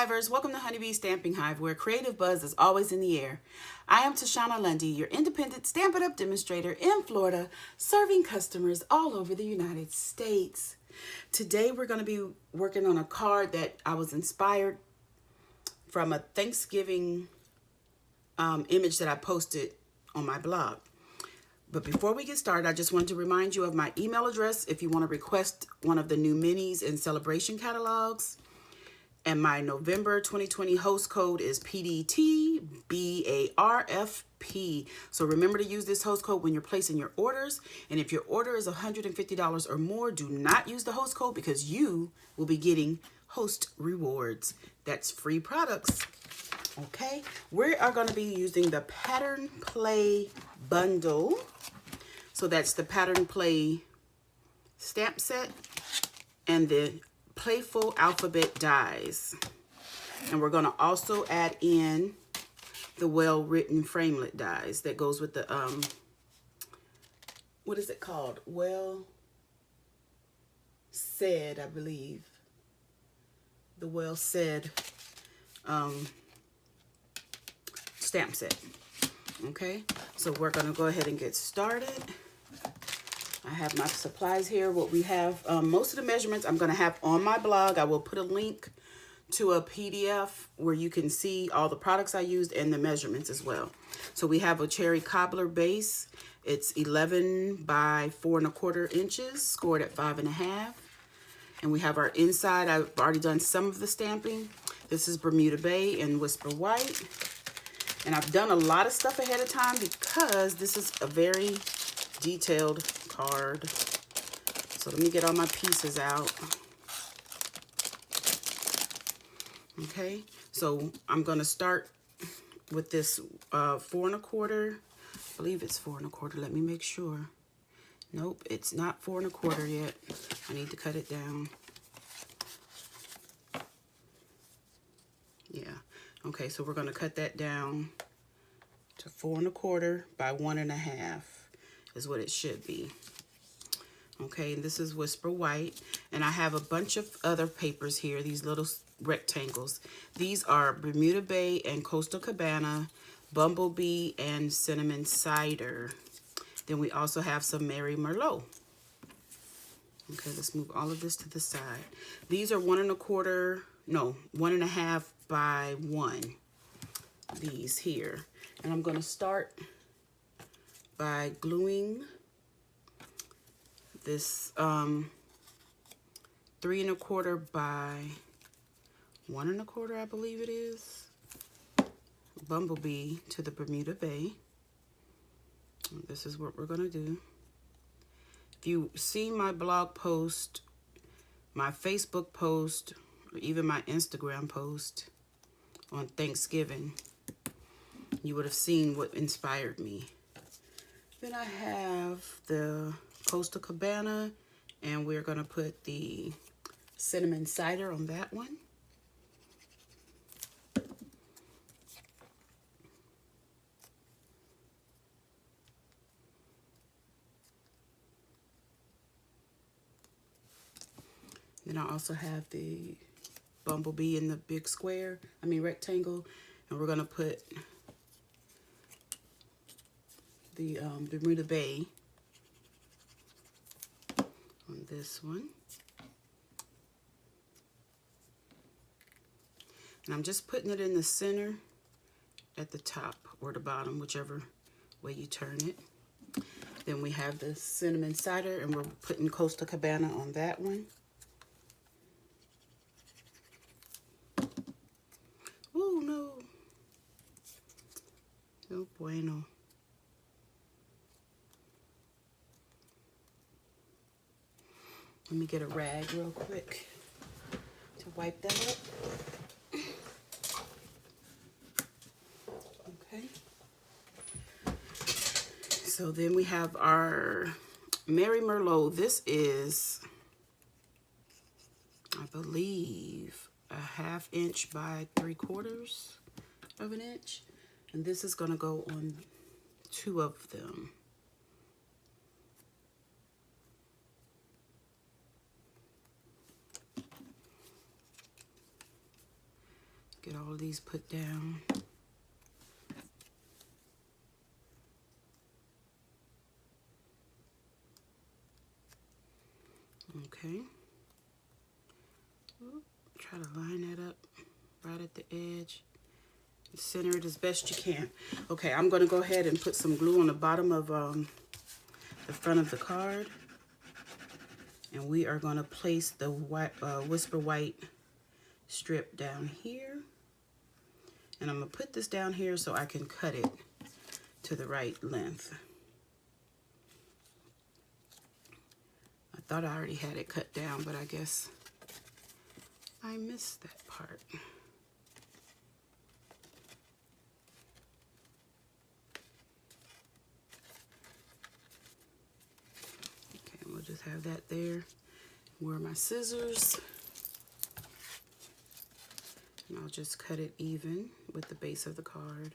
Hivers, welcome to Honeybee Stamping Hive, where creative buzz is always in the air. I am Tashana Lundy, your independent Stampin' Up Demonstrator in Florida, serving customers all over the United States. Today we're going to be working on a card that I was inspired from a Thanksgiving image that I posted on my blog. But before we get started, I just wanted to remind you of my email address if you want to request one of the new minis and celebration catalogs. And my November 2020 host code is PDTBARFP. So remember to use this host code when you're placing your orders. And if your order is $150 or more, do not use the host code because you will be getting host rewards. That's free products. Okay, we are going to be using the Pattern Play bundle. So that's the Pattern Play stamp set and the Playful Alphabet dies. And we're going to also add in the well-written framelit dies that goes with the, what is it called? Well Said, I believe. The Well Said stamp set. Okay, so we're going to go ahead and get started. I have my supplies here. What we have, most of the measurements I'm going to have on my blog. I will put a link to a PDF where you can see all the products I used and the measurements as well. So we have a cherry cobbler base. It's 11 by 4 1/4 inches, scored at 5.5. And we have our inside. I've already done some of the stamping. This is Bermuda Bay and Whisper White. And I've done a lot of stuff ahead of time because this is a very detailed card. So let me get all my pieces out. Okay, so I'm going to start with this 4 1/4. I believe it's 4 1/4. Let me make sure. Nope, it's not 4 1/4 yet. I need to cut it down. Yeah. Okay, so we're going to cut that down to 4 1/4 by 1.5 is what it should be. Okay, and this is Whisper White. And I have a bunch of other papers here, these little rectangles. These are Bermuda Bay and Coastal Cabana, Bumblebee, and Cinnamon Cider. Then we also have some Mary Merlot. Okay, let's move all of this to the side. These are 1 1/4, no, 1.5 by 1. These here. And I'm going to start by gluing this 3 1/4 by 1 1/4, I believe it is, Bumblebee to the Bermuda Bay. And this is what we're going to do. If you see my blog post, my Facebook post, or even my Instagram post on Thanksgiving, you would have seen what inspired me. Then I have the Coastal Cabana, and we're going to put the Cinnamon Cider on that one. Then I also have the Bumblebee in the big square, rectangle, and we're going to put the Bermuda Bay on this one. And I'm just putting it in the center at the top or the bottom, whichever way you turn it. Then we have the Cinnamon Cider, and we're putting Coastal Cabana on that one. Oh, no. No bueno. Let me get a rag real quick to wipe that up. Okay. So then we have our Mary Merlot. This is, I believe, a 1/2 inch by 3/4 of an inch. And this is going to go on 2 of them. Get all of these put down. Okay. Try to line that up right at the edge. Center it as best you can. Okay, I'm going to go ahead and put some glue on the bottom of the front of the card. And we are going to place the white, Whisper White strip down here. And I'm going to put this down here so I can cut it to the right length. I thought I already had it cut down, but I guess I missed that part. Okay, we'll just have that there. Where are my scissors? And I'll just cut it even with the base of the card.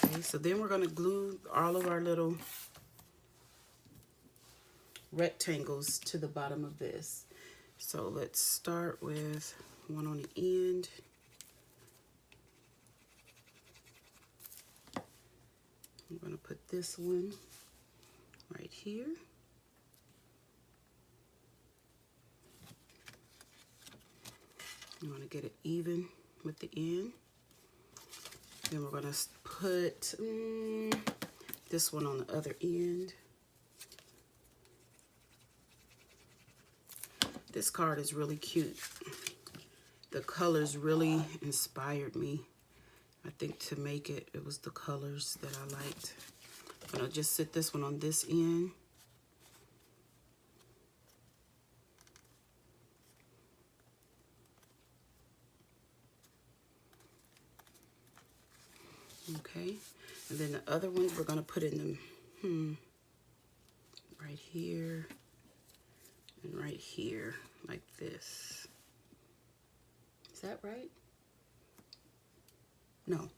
Okay, so then we're going to glue all of our little rectangles to the bottom of this. So let's start with one on the end. I'm going to put this one right here. I'm going to get it even with the end. Then we're going to put this one on the other end. This card is really cute. The colors really inspired me. I think to make it, it was the colors that I liked. I'm going to just sit this one on this end. Okay, and then the other ones we're going to put in them right here and right here, like this. Is that right? No,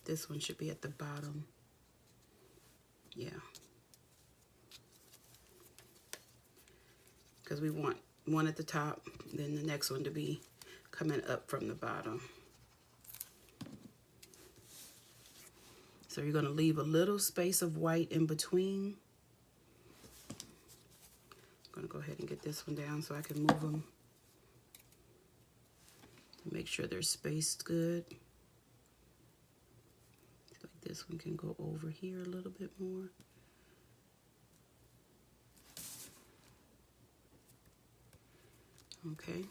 this one should be at the bottom. Yeah. Because we want one at the top, then the next one to be coming up from the bottom. So you're going to leave a little space of white in between. I'm going to go ahead and get this one down so I can move them. Make sure they're spaced good. Like this one can go over here a little bit more. Okay.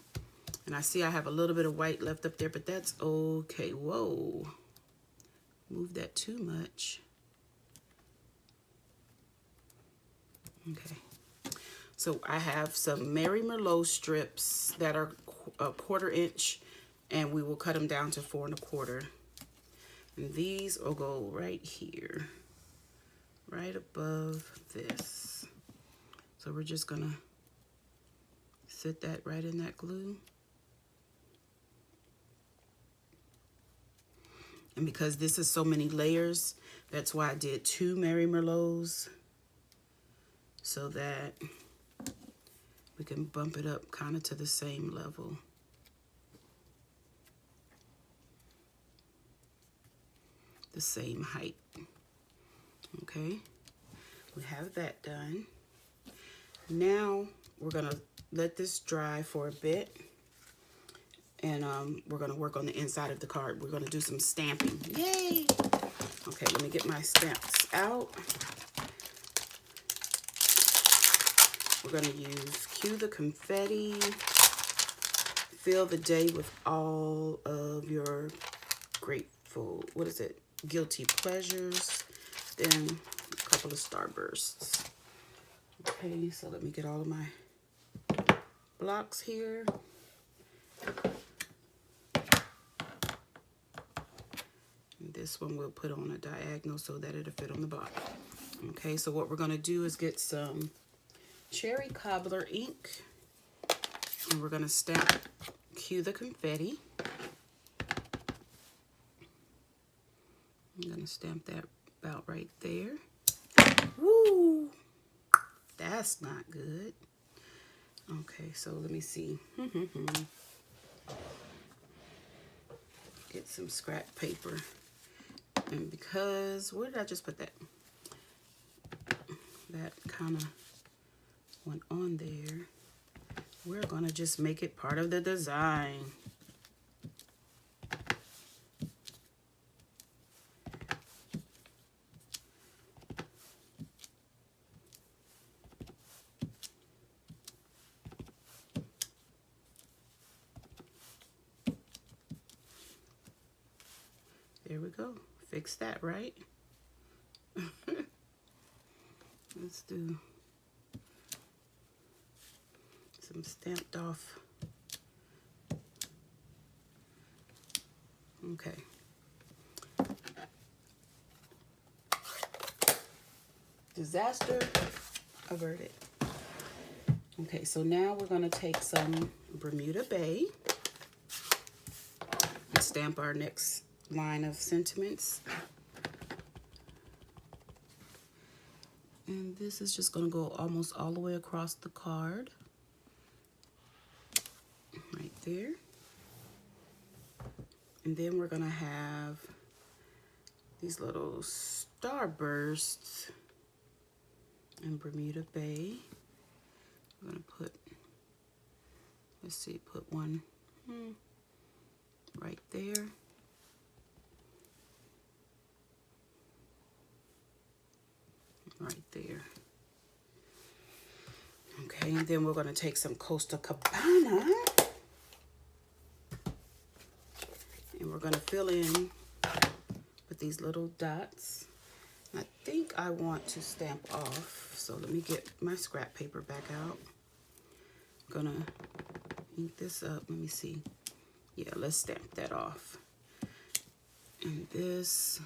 And I see I have a little bit of white left up there, but that's okay. Whoa. Move that too much. Okay. So I have some Mary Merlot strips that are a 1/4 inch, and we will cut them down to 4 1/4. And these will go right here, right above this. So we're just gonna sit that right in that glue. And because this is so many layers, that's why I did 2 Mary Merlots, so that we can bump it up kind of to the same level. The same height. Okay, we have that done. Now we're gonna let this dry for a bit. And we're going to work on the inside of the card. We're going to do some stamping. Yay! Okay, let me get my stamps out. We're going to use Cue the Confetti. Fill the day with all of your grateful, what is it? Guilty pleasures. Then a couple of starbursts. Okay, so let me get all of my blocks here. This one we'll put on a diagonal so that it'll fit on the bottom. Okay, so what we're going to do is get some cherry cobbler ink, and we're going to stamp Cue the Confetti. I'm going to stamp that about right there. Woo! That's not good. Okay, so let me see. Get some scrap paper. And because, where did I just put that? That kind of went on there. We're gonna just make it part of the design. There we go. Fix that, right? Let's do some stamped off. Okay. Disaster averted. Okay, so now we're going to take some Bermuda Bay and stamp our next line of sentiments. And this is just going to go almost all the way across the card. Right there. And then we're going to have these little starbursts in Bermuda Bay. I'm going to put, let's see, put one right there. Right there. Okay, and then we're going to take some Costa Cabana and we're going to fill in with these little dots. I think I want to stamp off, so let me get my scrap paper back out. I'm gonna ink this up. Let me see. Yeah, let's stamp that off. And this,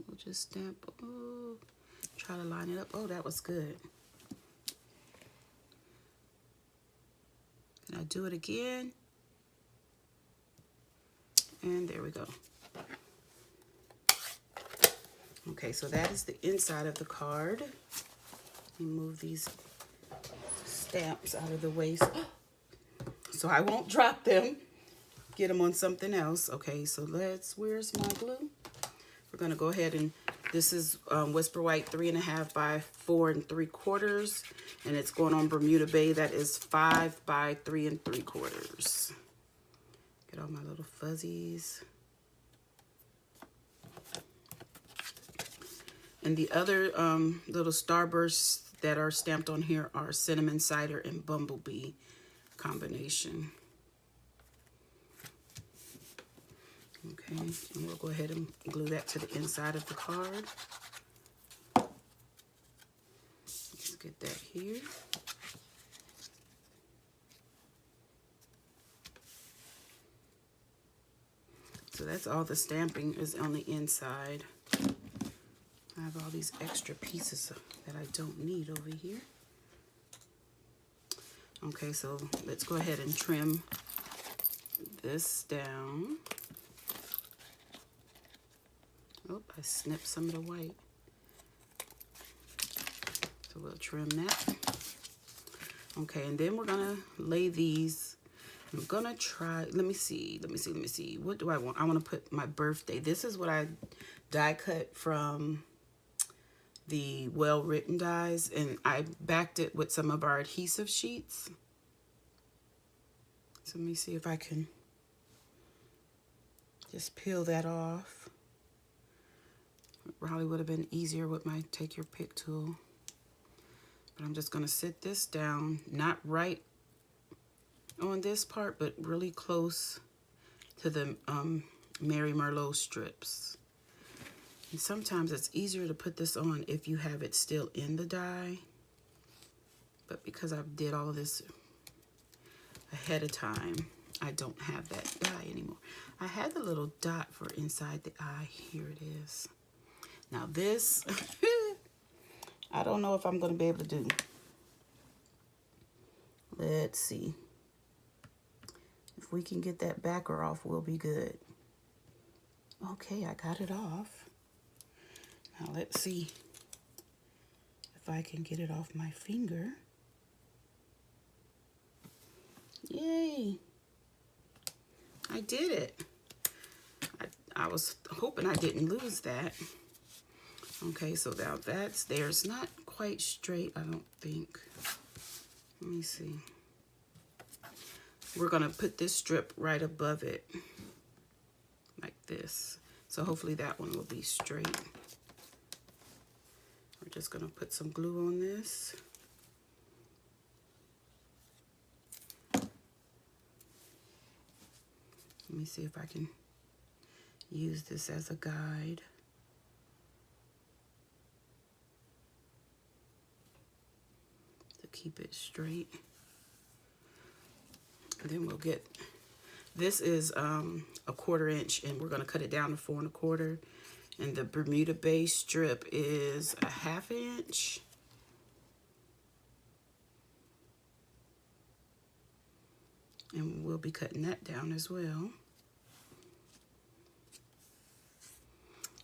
we'll just stamp. Oh, try to line it up. Oh, that was good. Can I do it again? And there we go. Okay, so that is the inside of the card. Let me move these stamps out of the way so I won't drop them. Get them on something else. Okay, so where's my glue? We're gonna go ahead and, this is Whisper White 3.5 by 4 3/4, and it's going on Bermuda Bay. That is 5 by 3 3/4. Get all my little fuzzies. And the other little starbursts that are stamped on here are Cinnamon Cider and Bumblebee combination. Okay, and we'll go ahead and glue that to the inside of the card. Let's get that here. So that's all the stamping is on the inside. I have all these extra pieces that I don't need over here. Okay, so let's go ahead and trim this down. Oh, I snipped some of the white. So we'll trim that. Okay, and then we're gonna lay these. I'm gonna try, let me see. What do I want? I wanna put my birthday. This is what I die cut from the Well Written dies, and I backed it with some of our adhesive sheets. So let me see if I can just peel that off. It probably would have been easier with my take your pick tool. But I'm just gonna sit this down, not right on this part, but really close to the Mary Merlot strips. And sometimes it's easier to put this on if you have it still in the die. But because I did all of this ahead of time, I don't have that die anymore. I had the little dot for inside the eye. Here it is. Now this, I don't know if I'm going to be able to do. Let's see. If we can get that backer off, we'll be good. Okay, I got it off. Now let's see if I can get it off my finger. Yay. I did it. I was hoping I didn't lose that. Okay, so now that's there. It's not quite straight, I don't think. Let me see. We're gonna put this strip right above it, like this. So hopefully that one will be straight. We're just gonna put some glue on this. Let me see if I can use this as a guide. To keep it straight. And then we'll get, this is a 1/4 inch and we're gonna cut it down to 4 1/4. And the Bermuda Bay strip is a 1/2 inch. And we'll be cutting that down as well.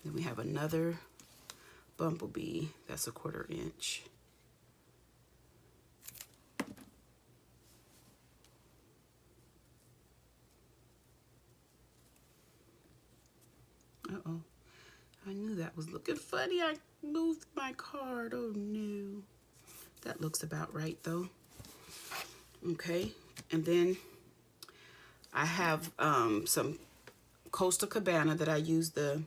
Then we have another bumblebee that's a 1/4 inch. Uh-oh. I knew that was looking funny. I moved my card. Oh no. That looks about right though. Okay. And then I have some Coastal Cabana that I used the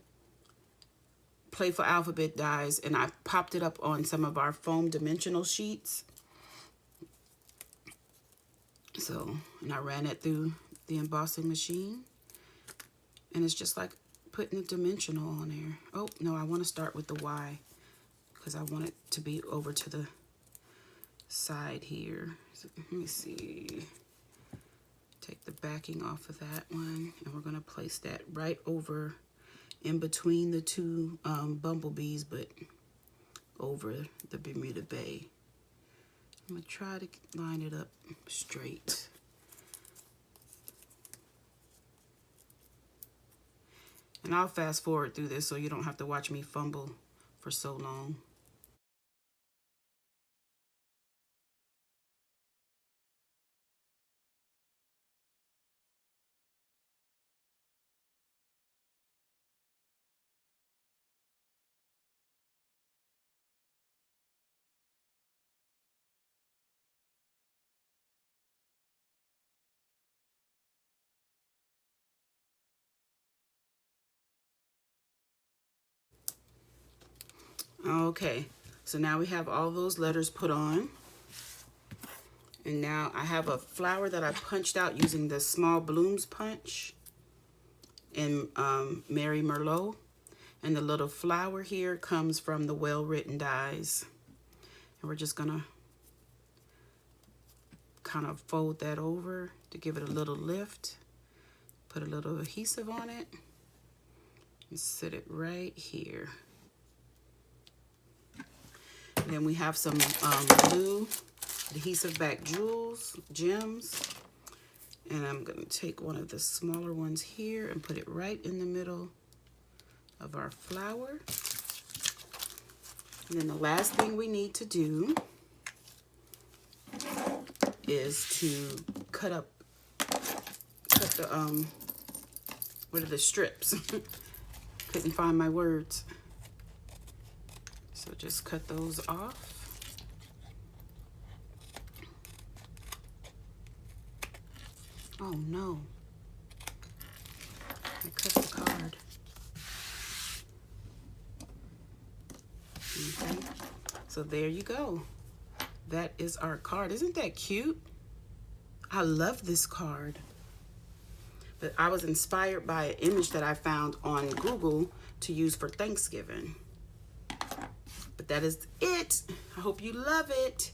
Playful Alphabet dies, and I popped it up on some of our foam dimensional sheets. So, and I ran it through the embossing machine. And it's just like putting a dimensional on there. Oh, no, I want to start with the Y because I want it to be over to the side here. So, let me see. Take the backing off of that one, and we're going to place that right over in between the two bumblebees, but over the Bermuda Bay. I'm going to try to line it up straight. And I'll fast forward through this so you don't have to watch me fumble for so long. Okay, so now we have all those letters put on. And now I have a flower that I punched out using the Small Blooms punch in Mary Merlot. And the little flower here comes from the Well Written dies. And we're just gonna kind of fold that over to give it a little lift. Put a little adhesive on it and sit it right here. And then we have some blue adhesive back gems. And I'm going to take one of the smaller ones here and put it right in the middle of our flower. And then the last thing we need to do is to cut the, what are the strips? Couldn't find my words. So just cut those off. Oh no, I cut the card. Okay, so there you go. That is our card. Isn't that cute? I love this card. But I was inspired by an image that I found on Google to use for Thanksgiving. But that is it. I hope you love it.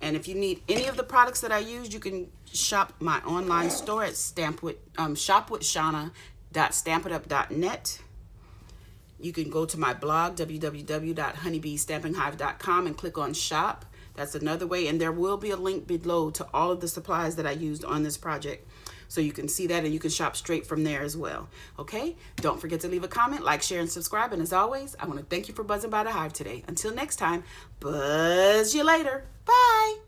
And if you need any of the products that I used, you can shop my online store at shopwithshana.stampitup.net. You can go to my blog, www.honeybeestampinghive.com, and click on shop. That's another way. And there will be a link below to all of the supplies that I used on this project. So you can see that and you can shop straight from there as well. Okay? Don't forget to leave a comment, like, share, and subscribe. And as always, I want to thank you for buzzing by the hive today. Until next time, buzz you later. Bye.